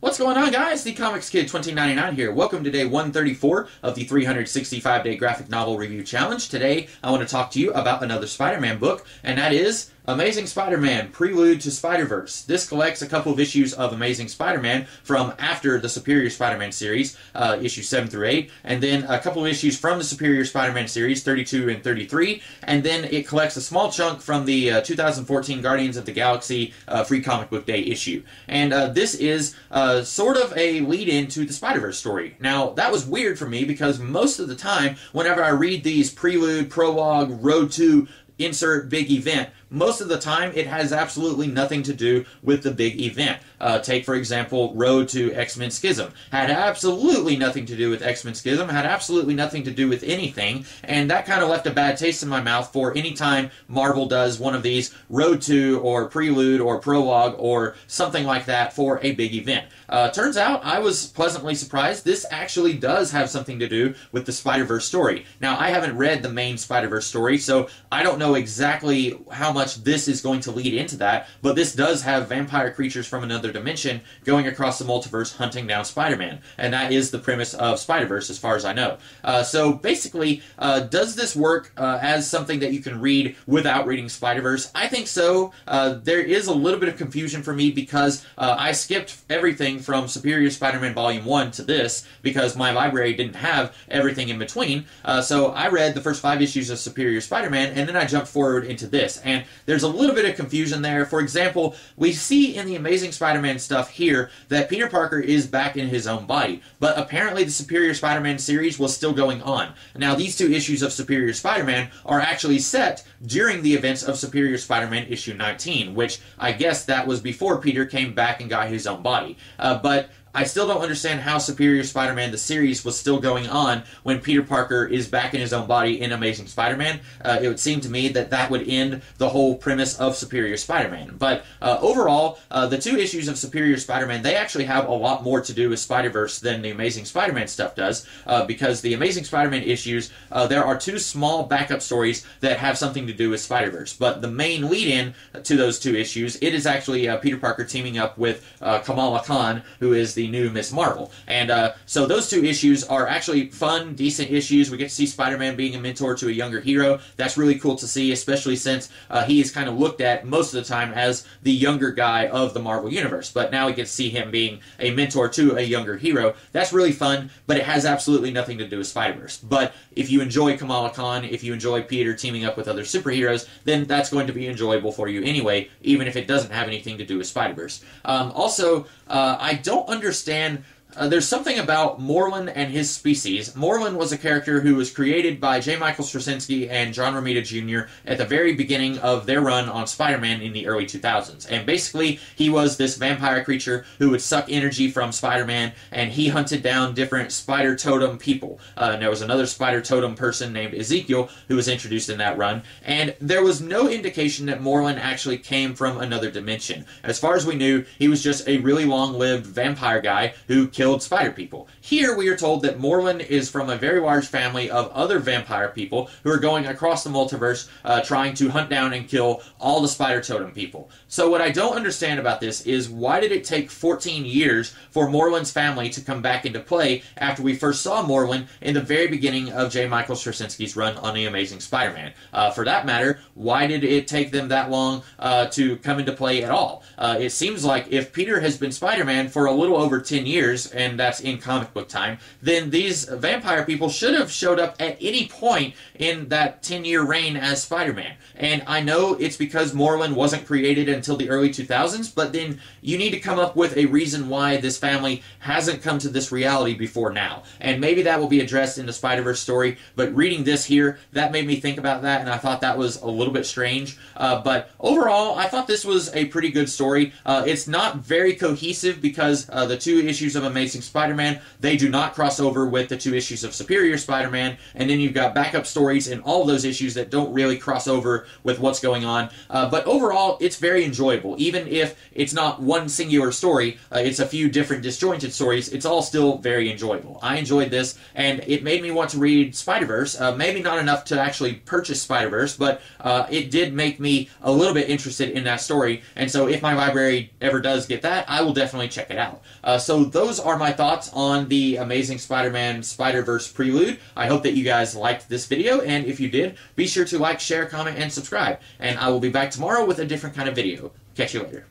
What's going on, guys? The Comics Kid 2099 here. Welcome to day 134 of the 365-day graphic novel review challenge. Today, I want to talk to you about another Spider-Man book, and that is Amazing Spider-Man, Prelude to Spiderverse. This collects a couple of issues of Amazing Spider-Man from after the Superior Spider-Man series, issues 7 through 8, and then a couple of issues from the Superior Spider-Man series, 32 and 33, and then it collects a small chunk from the 2014 Guardians of the Galaxy Free Comic Book Day issue. And this is sort of a lead-in to the Spider-Verse story. Now, that was weird for me because most of the time, whenever I read these Prelude, Prologue, Road to Insert Big Event, most of the time it has absolutely nothing to do with the big event. Take, for example, Road to X-Men Schism. Had absolutely nothing to do with X-Men Schism, had absolutely nothing to do with anything, and that kind of left a bad taste in my mouth for any time Marvel does one of these Road to or Prelude or Prologue or something like that for a big event. Turns out I was pleasantly surprised. This actually does have something to do with the Spider-Verse story. Now, I haven't read the main Spider-Verse story, so I don't know exactly how much this is going to lead into that, but this does have vampire creatures from another dimension going across the multiverse hunting down Spider-Man, and that is the premise of Spider-Verse as far as I know. So basically, does this work as something that you can read without reading Spider-Verse? I think so. There is a little bit of confusion for me because I skipped everything from Superior Spider-Man Volume 1 to this because my library didn't have everything in between. So I read the first 5 issues of Superior Spider-Man, and then I jumped forward into this. And there's a little bit of confusion there. For example, we see in the Amazing Spider-Man stuff here that Peter Parker is back in his own body, but apparently the Superior Spider-Man series was still going on. Now, these 2 issues of Superior Spider-Man are actually set during the events of Superior Spider-Man issue 19, which I guess that was before Peter came back and got his own body. But I still don't understand how Superior Spider-Man, the series, was still going on when Peter Parker is back in his own body in Amazing Spider-Man. It would seem to me that that would end the whole premise of Superior Spider-Man. But overall, the 2 issues of Superior Spider-Man, they actually have a lot more to do with Spider-Verse than the Amazing Spider-Man stuff does, because the Amazing Spider-Man issues, there are 2 small backup stories that have something to do with Spider-Verse. But the main lead-in to those 2 issues, it is actually Peter Parker teaming up with Kamala Khan, who is the new Miss Marvel. And so those 2 issues are actually fun, decent issues. We get to see Spider-Man being a mentor to a younger hero. That's really cool to see, especially since he is kind of looked at most of the time as the younger guy of the Marvel Universe. But now we get to see him being a mentor to a younger hero. That's really fun, but it has absolutely nothing to do with Spider-Verse. But if you enjoy Kamala Khan, if you enjoy Peter teaming up with other superheroes, then that's going to be enjoyable for you anyway, even if it doesn't have anything to do with Spider-Verse. Also, I don't understand. There's something about Moreland and his species. Moreland was a character who was created by J. Michael Straczynski and John Romita Jr. at the very beginning of their run on Spider-Man in the early 2000s. And basically, he was this vampire creature who would suck energy from Spider-Man, and he hunted down different spider totem people. And there was another spider totem person named Ezekiel who was introduced in that run. And there was no indication that Moreland actually came from another dimension. As far as we knew, he was just a really long-lived vampire guy who killed spider people. Here we are told that Moreland is from a very large family of other vampire people who are going across the multiverse trying to hunt down and kill all the spider totem people. So what I don't understand about this is why did it take 14 years for Moreland's family to come back into play after we first saw Moreland in the very beginning of J. Michael Straczynski's run on The Amazing Spider-Man? For that matter, why did it take them that long to come into play at all? It seems like if Peter has been Spider-Man for a little over 10 years, and that's in comic book time, then these vampire people should have showed up at any point in that 10-year reign as Spider-Man. And I know it's because Moreland wasn't created until the early 2000s, but then you need to come up with a reason why this family hasn't come to this reality before now. And maybe that will be addressed in the Spider-Verse story, but reading this here, that made me think about that, and I thought that was a little bit strange. But overall, I thought this was a pretty good story. It's not very cohesive because the 2 issues of Amazing Amazing Spider-Man. They do not cross over with the 2 issues of Superior Spider-Man, and then you've got backup stories in all those issues that don't really cross over with what's going on. But overall, it's very enjoyable. Even if it's not one singular story, it's a few different disjointed stories, it's all still very enjoyable. I enjoyed this, and it made me want to read Spiderverse. Maybe not enough to actually purchase Spiderverse, but it did make me a little bit interested in that story, and so if my library ever does get that, I will definitely check it out. So those are my thoughts on the Amazing Spider-Man Spiderverse Prelude. I hope that you guys liked this video, and if you did, be sure to like, share, comment, and subscribe. And I will be back tomorrow with a different kind of video. Catch you later.